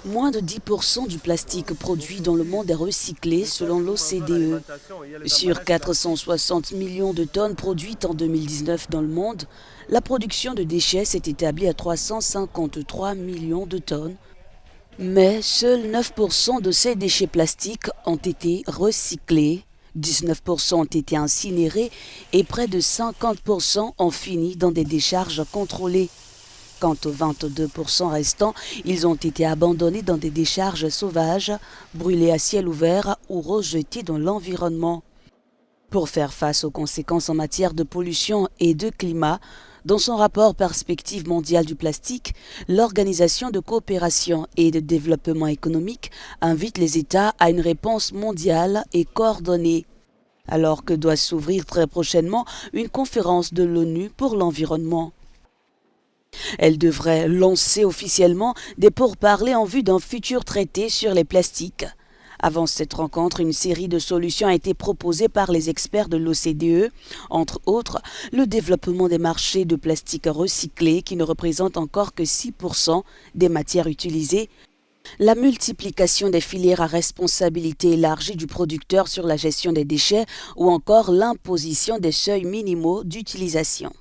Moins de 10% du plastique produit dans le monde est recyclé selon l'OCDE. Sur 460 millions de tonnes produites en 2019 dans le monde, la production de déchets s'est établie à 353 millions de tonnes. Mais seuls 9% de ces déchets plastiques ont été recyclés, 19% ont été incinérés et près de 50% ont fini dans des décharges contrôlées. Quant aux 22% restants, ils ont été abandonnés dans des décharges sauvages, brûlés à ciel ouvert ou rejetés dans l'environnement. Pour faire face aux conséquences en matière de pollution et de climat, dans son rapport Perspective mondiale du plastique, l'Organisation de coopération et de développement économique invite les États à une réponse mondiale et coordonnée, alors que doit s'ouvrir très prochainement une conférence de l'ONU pour l'environnement. Elle devrait lancer officiellement des pourparlers en vue d'un futur traité sur les plastiques. Avant cette rencontre, une série de solutions a été proposée par les experts de l'OCDE, entre autres le développement des marchés de plastique recyclé qui ne représentent encore que 6% des matières utilisées, la multiplication des filières à responsabilité élargie du producteur sur la gestion des déchets ou encore l'imposition des seuils minimaux d'utilisation.